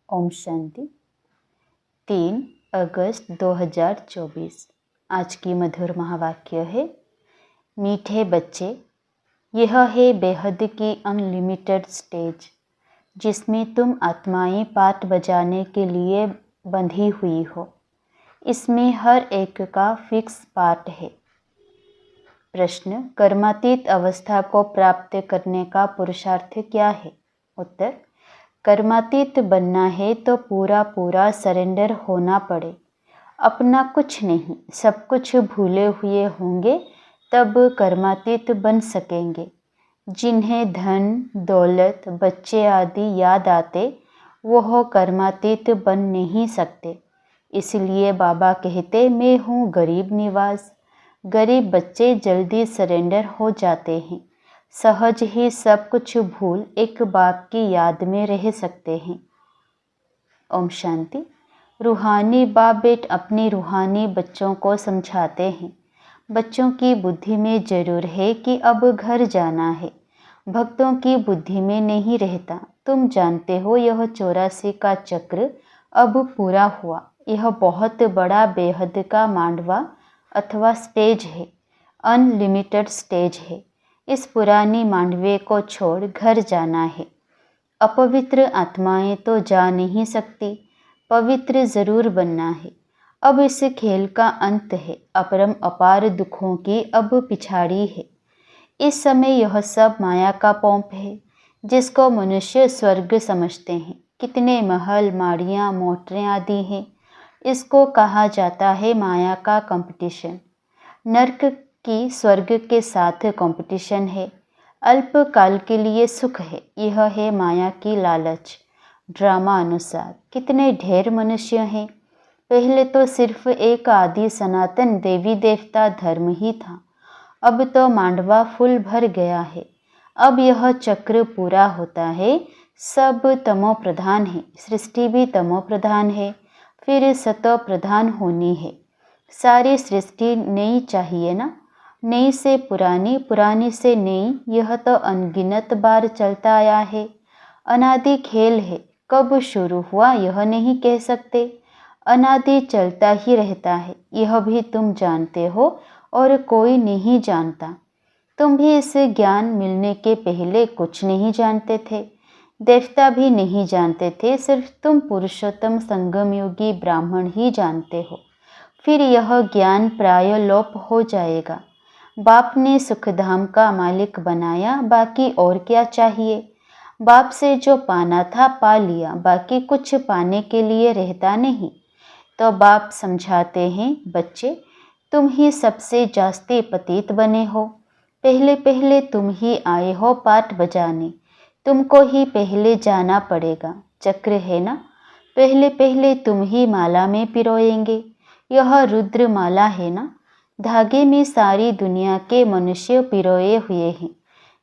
ओम शांति। 3 अगस्त 2024। आज की मधुर महावाक्य है, मीठे बच्चे, यह है बेहद की अनलिमिटेड स्टेज जिसमें तुम आत्माएं पाठ बजाने के लिए बंधी हुई हो। इसमें हर एक का फिक्स पार्ट है। प्रश्न, कर्मातीत अवस्था को प्राप्त करने का पुरुषार्थ क्या है? उत्तर, कर्मातीत बनना है तो पूरा पूरा सरेंडर होना पड़े। अपना कुछ नहीं, सब कुछ भूले हुए होंगे तब कर्मातीत बन सकेंगे। जिन्हें धन, दौलत, बच्चे आदि याद आते वह कर्मातीत बन नहीं सकते। इसलिए बाबा कहते, मैं हूँ गरीब निवाज। गरीब बच्चे जल्दी सरेंडर हो जाते हैं। सहज ही सब कुछ भूल एक बाप की याद में रह सकते हैं। ओम शांति। रूहानी बाप बेट अपने रूहानी बच्चों को समझाते हैं। बच्चों की बुद्धि में जरूर है कि अब घर जाना है, भक्तों की बुद्धि में नहीं रहता। तुम जानते हो यह 84 का चक्र अब पूरा हुआ। यह बहुत बड़ा बेहद का मांडवा अथवा स्टेज है, अनलिमिटेड स्टेज है। इस पुरानी मांडवे को छोड़ घर जाना है। अपवित्र आत्माएं तो जा नहीं सकती, पवित्र जरूर बनना है। अब इस खेल का अंत है। अपरम अपार दुखों की अब पिछाड़ी है। इस समय यह सब माया का पोंप है, जिसको मनुष्य स्वर्ग समझते हैं। कितने महल, माड़ियाँ, मोटरें आदि हैं। इसको कहा जाता है माया का कंपटीशन। नर्क की स्वर्ग के साथ कंपटीशन है। अल्प काल के लिए सुख है। यह है माया की लालच। ड्रामा अनुसार कितने ढेर मनुष्य हैं। पहले तो सिर्फ एक आदि सनातन देवी देवता धर्म ही था। अब तो मांडवा फुल भर गया है। अब यह चक्र पूरा होता है। सब तमो प्रधान है। सृष्टि भी तमो प्रधान है। फिर सतो प्रधान होनी है। सारी सृष्टि नई चाहिए ना। नई से पुरानी, पुरानी से नई, यह तो अनगिनत बार चलता आया है। अनादि खेल है। कब शुरू हुआ यह नहीं कह सकते। अनादि चलता ही रहता है। यह भी तुम जानते हो और कोई नहीं जानता। तुम भी इस ज्ञान मिलने के पहले कुछ नहीं जानते थे। देवता भी नहीं जानते थे। सिर्फ तुम पुरुषोत्तम संगम योगी ब्राह्मण ही जानते हो। फिर यह ज्ञान प्राय लोप हो जाएगा। बाप ने सुखधाम का मालिक बनाया, बाकी और क्या चाहिए। बाप से जो पाना था पा लिया, बाकी कुछ पाने के लिए रहता नहीं। तो बाप समझाते हैं, बच्चे तुम ही सबसे जास्ती पतित बने हो। पहले पहले तुम ही आए हो पाठ बजाने। तुमको ही पहले जाना पड़ेगा। चक्र है ना। पहले पहले तुम ही माला में पिरोएंगे। यह रुद्र माला है ना। धागे में सारी दुनिया के मनुष्य पिरोए हुए हैं।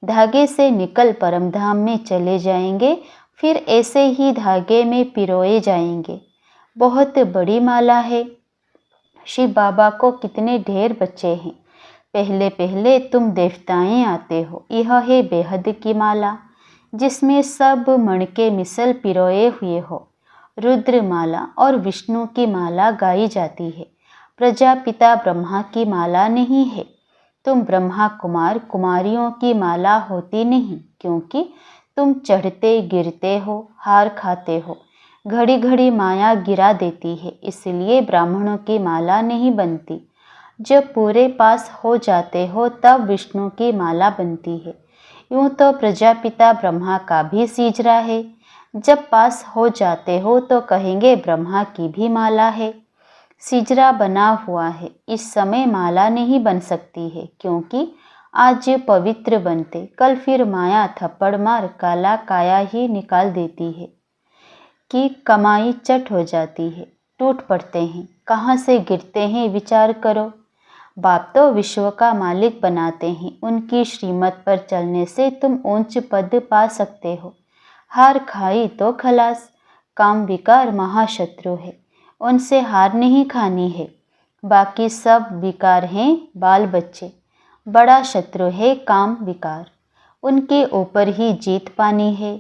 धागे से निकल परमधाम में चले जाएंगे, फिर ऐसे ही धागे में पिरोए जाएंगे। बहुत बड़ी माला है। शिव बाबा को कितने ढेर बच्चे हैं। पहले पहले तुम देवताएं आते हो। यह है बेहद की माला, जिसमें सब मणके मिसल पिरोए हुए हो। रुद्र माला और विष्णु की माला गाई जाती है। प्रजापिता ब्रह्मा की माला नहीं है। तुम ब्रह्मा कुमार कुमारियों की माला होती नहीं, क्योंकि तुम चढ़ते गिरते हो, हार खाते हो। घड़ी घड़ी माया गिरा देती है, इसलिए ब्राह्मणों की माला नहीं बनती। जब पूरे पास हो जाते हो तब विष्णु की माला बनती है। यूँ तो प्रजापिता ब्रह्मा का भी सीजरा है। जब पास हो जाते हो तो कहेंगे ब्रह्मा की भी माला है। सिजरा बना हुआ है। इस समय माला नहीं बन सकती है, क्योंकि आज पवित्र बनते कल फिर माया थप्पड़ मार काला काया ही निकाल देती है कि कमाई चट हो जाती है। टूट पड़ते हैं। कहाँ से गिरते हैं विचार करो। बाप तो विश्व का मालिक बनाते हैं। उनकी श्रीमत पर चलने से तुम ऊंच पद पा सकते हो। हार खाई तो खलास। काम विकार महाशत्रु है, उनसे हार नहीं खानी है। बाकी सब विकार हैं बाल बच्चे। बड़ा शत्रु है काम विकार। उनके ऊपर ही जीत पानी है।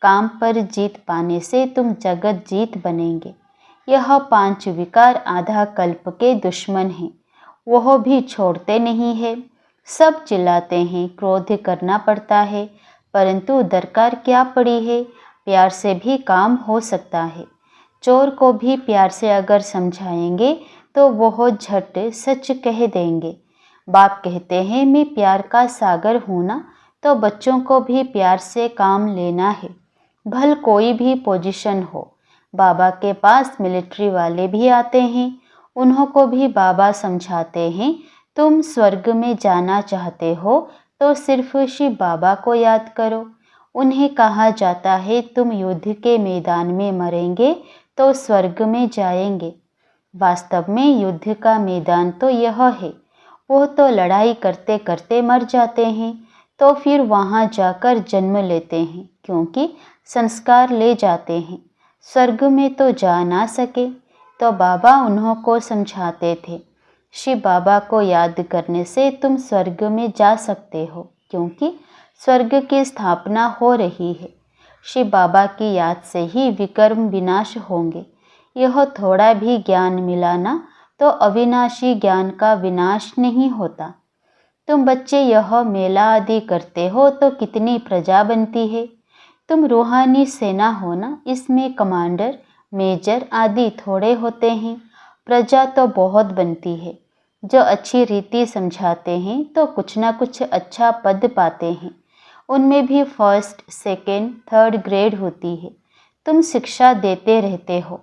काम पर जीत पाने से तुम जगत जीत बनेंगे। यह 5 विकार आधा कल्प के दुश्मन हैं, वह भी छोड़ते नहीं है। सब चिल्लाते हैं, क्रोध करना पड़ता है, परंतु दरकार क्या पड़ी है, प्यार से भी काम हो सकता है। चोर को भी प्यार से अगर समझाएंगे तो वह झट सच कह देंगे। बाप कहते हैं मैं प्यार का सागर हूँ ना, तो बच्चों को भी प्यार से काम लेना है, भल कोई भी पोजीशन हो। बाबा के पास मिलिट्री वाले भी आते हैं, उन्हों को भी बाबा समझाते हैं तुम स्वर्ग में जाना चाहते हो तो सिर्फ शिव बाबा को याद करो। उन्हें कहा जाता है तुम युद्ध के मैदान में मरेंगे तो स्वर्ग में जाएंगे। वास्तव में युद्ध का मैदान तो यह है, वो तो लड़ाई करते करते मर जाते हैं, तो फिर वहाँ जाकर जन्म लेते हैं, क्योंकि संस्कार ले जाते हैं। स्वर्ग में तो जा ना सके, तो बाबा उन्हों को समझाते थे शिव बाबा को याद करने से तुम स्वर्ग में जा सकते हो, क्योंकि स्वर्ग की स्थापना हो रही है। शिव बाबा की याद से ही विकर्म विनाश होंगे। यह थोड़ा भी ज्ञान मिला ना तो अविनाशी ज्ञान का विनाश नहीं होता। तुम बच्चे यह मेला आदि करते हो तो कितनी प्रजा बनती है। तुम रूहानी सेना हो ना, इसमें कमांडर मेजर आदि थोड़े होते हैं, प्रजा तो बहुत बनती है। जो अच्छी रीति समझाते हैं तो कुछ ना कुछ अच्छा पद पाते हैं, उनमें भी फर्स्ट सेकेंड थर्ड ग्रेड होती है। तुम शिक्षा देते रहते हो,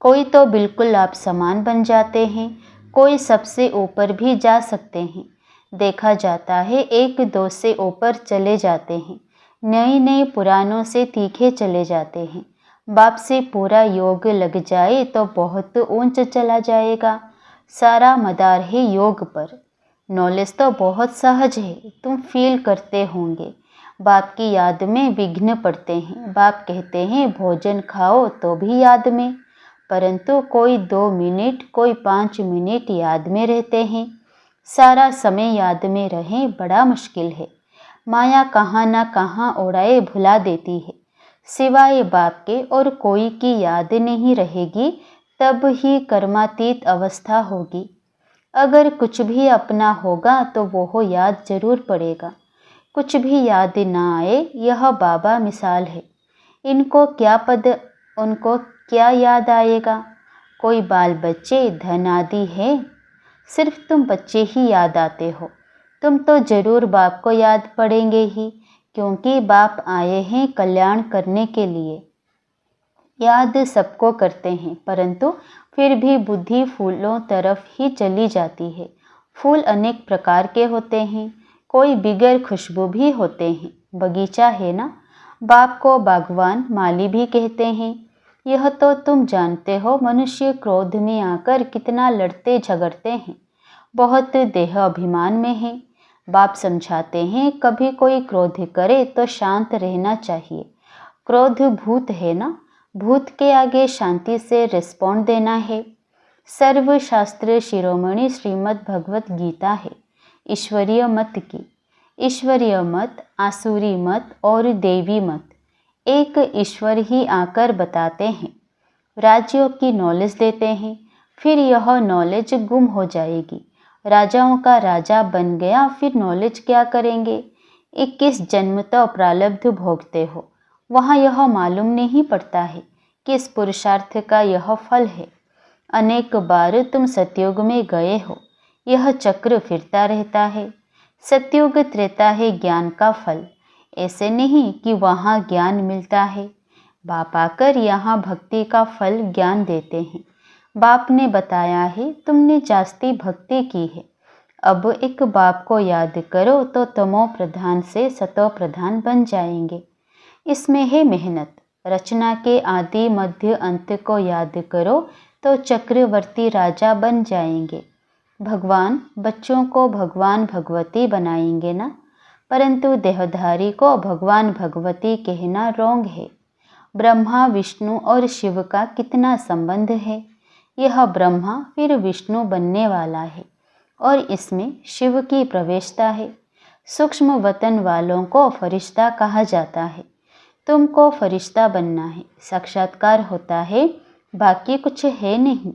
कोई तो बिल्कुल आप समान बन जाते हैं, कोई सबसे ऊपर भी जा सकते हैं। देखा जाता है 1-2 से ऊपर चले जाते हैं, नए नए पुरानों से तीखे चले जाते हैं। बाप से पूरा योग लग जाए तो बहुत ऊंच चला जाएगा। सारा मदार है योग पर। नॉलेज तो बहुत सहज है, तुम फील करते होंगे। बाप की याद में विघ्न पड़ते हैं। बाप कहते हैं भोजन खाओ तो भी याद में, परंतु कोई 2 मिनट कोई 5 मिनट याद में रहते हैं। सारा समय याद में रहें बड़ा मुश्किल है। माया कहाँ ना कहाँ उड़ाए भुला देती है। सिवाय बाप के और कोई की याद नहीं रहेगी, तब ही कर्मातीत अवस्था होगी। अगर कुछ भी अपना होगा तो वो याद जरूर पड़ेगा। कुछ भी याद ना आए, यह बाबा मिसाल है। इनको क्या पद, उनको क्या याद आएगा। कोई बाल बच्चे धन आदि है, सिर्फ तुम बच्चे ही याद आते हो। तुम तो जरूर बाप को याद पड़ेंगे ही, क्योंकि बाप आए हैं कल्याण करने के लिए। याद सबको करते हैं, परंतु फिर भी बुद्धि फूलों तरफ ही चली जाती है। फूल अनेक प्रकार के होते हैं, कोई बिगर खुशबू भी होते हैं। बगीचा है ना, बाप को बागवान माली भी कहते हैं। यह तो तुम जानते हो, मनुष्य क्रोध में आकर कितना लड़ते झगड़ते हैं, बहुत देह अभिमान में है। बाप समझाते हैं कभी कोई क्रोध करे तो शांत रहना चाहिए। क्रोध भूत है ना, भूत के आगे शांति से रिस्पॉन्ड देना है। सर्वशास्त्र शिरोमणि श्रीमद् भगवत गीता है ईश्वरीय मत की। ईश्वरीय मत, आसुरी मत और देवी मत, एक ईश्वर ही आकर बताते हैं। राज्यों की नॉलेज देते हैं, फिर यह नॉलेज गुम हो जाएगी। राजाओं का राजा बन गया, फिर नॉलेज क्या करेंगे। 21 जन्म तो प्रारब्ध भोगते हो, वहाँ यह मालूम नहीं पड़ता है किस पुरुषार्थ का यह फल है। अनेक बार तुम सतयुग में गए हो, यह चक्र फिरता रहता है। सतयुग त्रेता है ज्ञान का फल, ऐसे नहीं कि वहाँ ज्ञान मिलता है। बाप आकर यहाँ भक्ति का फल ज्ञान देते हैं। बाप ने बताया है तुमने जास्ती भक्ति की है, अब एक बाप को याद करो तो तमो प्रधान से सतो प्रधान बन जाएंगे। इसमें है मेहनत। रचना के आदि मध्य अंत को याद करो तो चक्रवर्ती राजा बन जाएंगे। भगवान बच्चों को भगवान भगवती बनाएंगे ना, परंतु देहधारी को भगवान भगवती कहना रोंग है। ब्रह्मा विष्णु और शिव का कितना संबंध है। यह ब्रह्मा फिर विष्णु बनने वाला है और इसमें शिव की प्रवेशता है। सूक्ष्म वतन वालों को फरिश्ता कहा जाता है। तुमको फरिश्ता बनना है। साक्षात्कार होता है, बाकी कुछ है नहीं।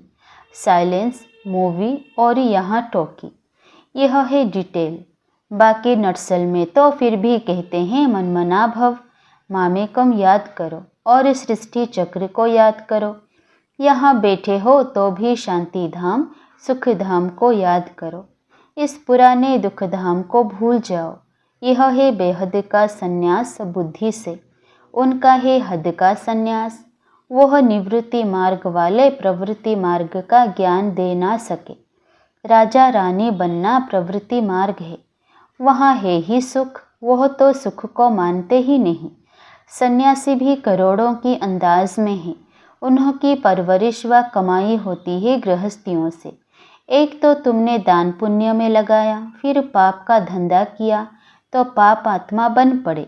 साइलेंस, मूवी और यहाँ टॉकी, यह है डिटेल। बाकी नटसल में तो फिर भी कहते हैं मनमना भव, मामेकम याद करो और सृष्टि चक्र को याद करो। यहाँ बैठे हो तो भी शांति धाम सुख धाम को याद करो। इस पुराने दुख धाम को भूल जाओ। यह है बेहद का संन्यास बुद्धि से, उनका है हद का संन्यास। वह निवृत्ति मार्ग वाले प्रवृत्ति मार्ग का ज्ञान दे ना सके। राजा रानी बनना प्रवृत्ति मार्ग है, वहाँ है ही सुख, वह तो सुख को मानते ही नहीं। सन्यासी भी करोड़ों की अंदाज में है, उन्होंने परवरिश व कमाई होती है गृहस्थियों से। एक तो तुमने दान पुण्य में लगाया, फिर पाप का धंधा किया तो पाप आत्मा बन पड़े।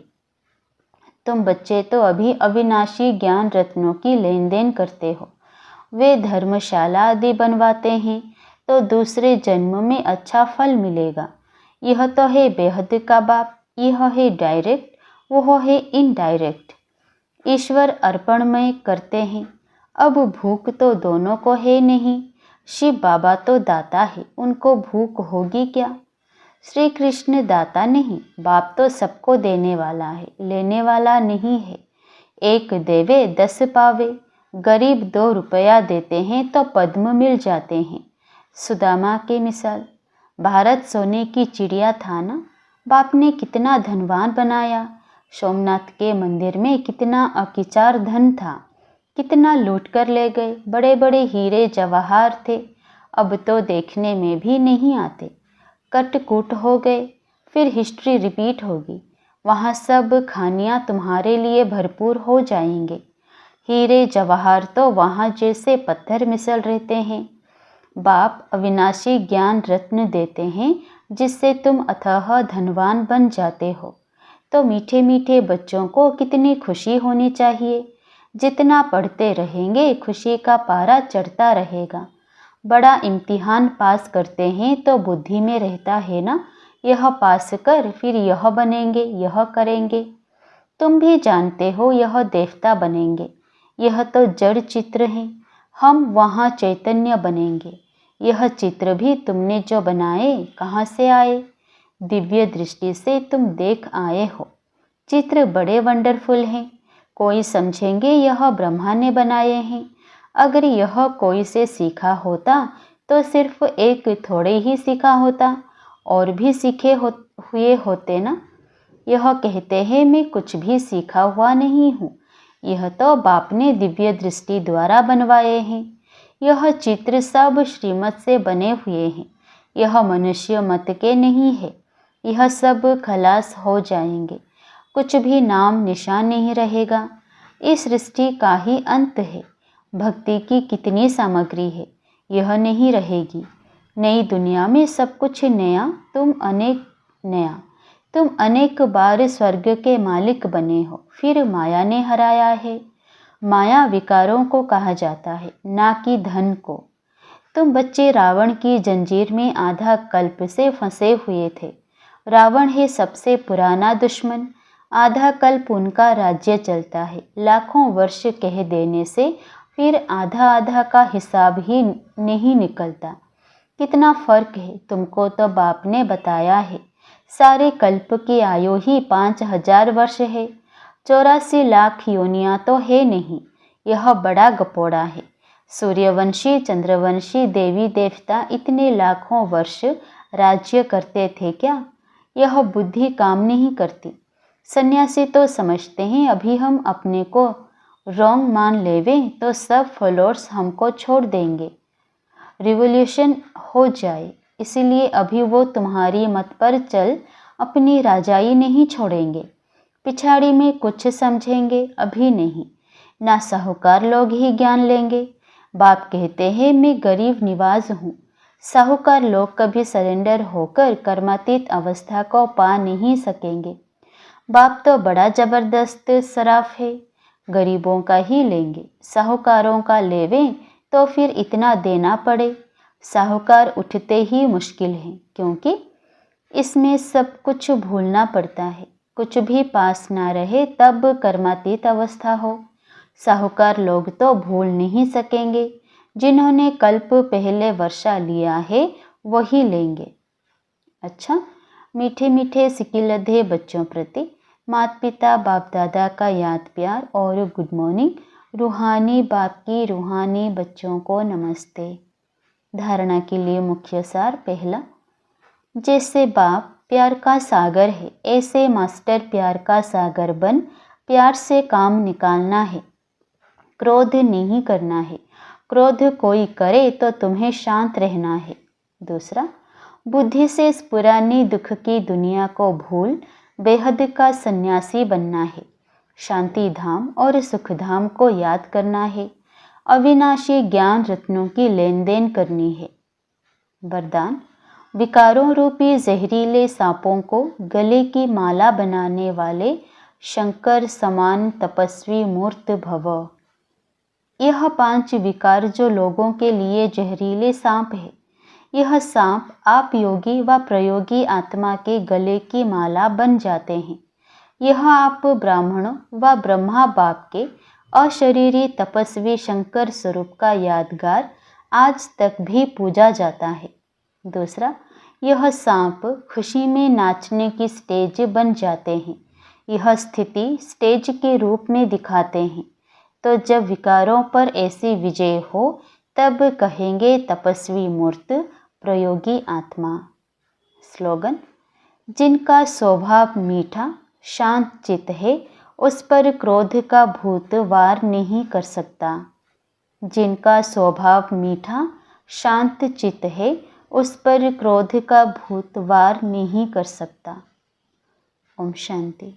तुम बच्चे तो अभी अविनाशी ज्ञान रत्नों की लेन देन करते हो। वे धर्मशाला आदि बनवाते हैं तो दूसरे जन्म में अच्छा फल मिलेगा। यह तो है बेहद का बाप, यह है डायरेक्ट, वह है इनडायरेक्ट। ईश्वर अर्पणमय करते हैं। अब भूख तो दोनों को है नहीं। शिव बाबा तो दाता है, उनको भूख होगी क्या? श्री कृष्ण दाता नहीं, बाप तो सबको देने वाला है, लेने वाला नहीं है। एक देवे 10 पावे, गरीब 2 रुपया देते हैं तो पद्म मिल जाते हैं। सुदामा की मिसाल, भारत सोने की चिड़िया था ना, बाप ने कितना धनवान बनाया। सोमनाथ के मंदिर में कितना अकिचार धन था, कितना लूट कर ले गए। बड़े बड़े हीरे जवाहर थे, अब तो देखने में भी नहीं आते। कटकूट हो गए, फिर हिस्ट्री रिपीट होगी। वहाँ सब खानियाँ तुम्हारे लिए भरपूर हो जाएंगे। हीरे जवाहर तो वहाँ जैसे पत्थर मिसल रहते हैं। बाप अविनाशी ज्ञान रत्न देते हैं, जिससे तुम अथाह धनवान बन जाते हो। तो मीठे मीठे बच्चों को कितनी खुशी होनी चाहिए। जितना पढ़ते रहेंगे खुशी का पारा चढ़ता रहेगा। बड़ा इम्तिहान पास करते हैं तो बुद्धि में रहता है ना, यह पास कर फिर यह बनेंगे, यह करेंगे। तुम भी जानते हो यह देवता बनेंगे, यह तो जड़ चित्र हैं। हम वहाँ चैतन्य बनेंगे। यह चित्र भी तुमने जो बनाए कहाँ से आए? दिव्य दृष्टि से तुम देख आए हो। चित्र बड़े वंडरफुल हैं। कोई समझेंगे यह ब्रह्मा ने बनाए हैं। अगर यह कोई से सीखा होता तो सिर्फ एक थोड़े ही सीखा होता, और भी सीखे हुए होते ना। यह कहते हैं मैं कुछ भी सीखा हुआ नहीं हूँ, यह तो बाप ने दिव्य दृष्टि द्वारा बनवाए हैं। यह चित्र सब श्रीमत से बने हुए हैं, यह मनुष्य मत के नहीं है। यह सब खलास हो जाएंगे, कुछ भी नाम निशान नहीं रहेगा। इस सृष्टि का ही अंत है। भक्ति की कितनी सामग्री है, यह नहीं रहेगी। नई दुनिया में सब कुछ नया, तुम अनेक बार स्वर्ग के मालिक बने हो, फिर माया ने हराया है। माया विकारों को कहा जाता है, ना कि धन को। तुम बच्चे रावण की जंजीर में आधा कल्प से फंसे हुए थे। रावण है सबसे पुराना दुश्मन। आधा कल्प उनका राज्य चलता है। लाखों वर्ष कह देने से फिर आधा आधा का हिसाब ही नहीं निकलता। कितना फर्क है, तुमको तो बाप ने बताया है। सारे कल्प की आयु ही 5000 वर्ष है। 84 लाख योनियाँ तो है नहीं। यह बड़ा गपोड़ा है। सूर्यवंशी चंद्रवंशी देवी देवता इतने लाखों वर्ष राज्य करते थे क्या? यह बुद्धि काम नहीं करती। सन्यासी तो समझते हैं अभी हम अपने को रॉन्ग मान लेवें तो सब फॉलोअर्स हमको छोड़ देंगे, रिवॉल्यूशन हो जाए, इसीलिए अभी वो तुम्हारी मत पर चल अपनी राजाई नहीं छोड़ेंगे। पिछाड़ी में कुछ समझेंगे, अभी नहीं। ना साहूकार लोग ही ज्ञान लेंगे। बाप कहते हैं मैं गरीब निवाज हूँ। साहूकार लोग कभी सरेंडर होकर कर्मातीत अवस्था को पा नहीं सकेंगे। बाप तो बड़ा जबरदस्त सराफ है, गरीबों का ही लेंगे। साहूकारों का लेवें तो फिर इतना देना पड़े। साहूकार उठते ही मुश्किल है, क्योंकि इसमें सब कुछ भूलना पड़ता है। कुछ भी पास ना रहे तब कर्मातीत अवस्था हो। साहूकार लोग तो भूल नहीं सकेंगे, जिन्होंने कल्प पहले वर्षा लिया है वही लेंगे। अच्छा, मीठे मीठे सिकिलधे बच्चों प्रति माता पिता बाप दादा का याद प्यार और गुड मॉर्निंग। रूहानी बाप की रूहानी बच्चों को नमस्ते। धारणा के लिए मुख्य सार। पहला, जैसे बाप प्यार का सागर है, ऐसे मास्टर प्यार का सागर बन प्यार से काम निकालना है। क्रोध नहीं करना है। क्रोध कोई करे तो तुम्हें शांत रहना है। दूसरा, बुद्धि से इस पुरानी दुख की दुनिया को भूल बेहद का सन्यासी बनना है। शांति धाम और सुख धाम को याद करना है। अविनाशी ज्ञान रत्नों की लेन देन करनी है। वरदान, विकारों रूपी जहरीले सांपों को गले की माला बनाने वाले शंकर समान तपस्वी मूर्त भव। यह 5 विकार जो लोगों के लिए जहरीले सांप है, यह सांप आप योगी व प्रयोगी आत्मा के गले की माला बन जाते हैं। यह आप ब्राह्मणों व ब्रह्मा बाप के अशरीरी तपस्वी शंकर स्वरूप का यादगार आज तक भी पूजा जाता है। दूसरा, यह सांप खुशी में नाचने की स्टेज बन जाते हैं। यह स्थिति स्टेज के रूप में दिखाते हैं। तो जब विकारों पर ऐसी विजय हो तब कहेंगे तपस्वी मूर्त प्रयोगी आत्मा। स्लोगन, जिनका स्वभाव मीठा शांत चित्त है उस पर क्रोध का भूत वार नहीं कर सकता। जिनका स्वभाव मीठा शांत चित्त है उस पर क्रोध का भूत वार नहीं कर सकता। ओम शांति।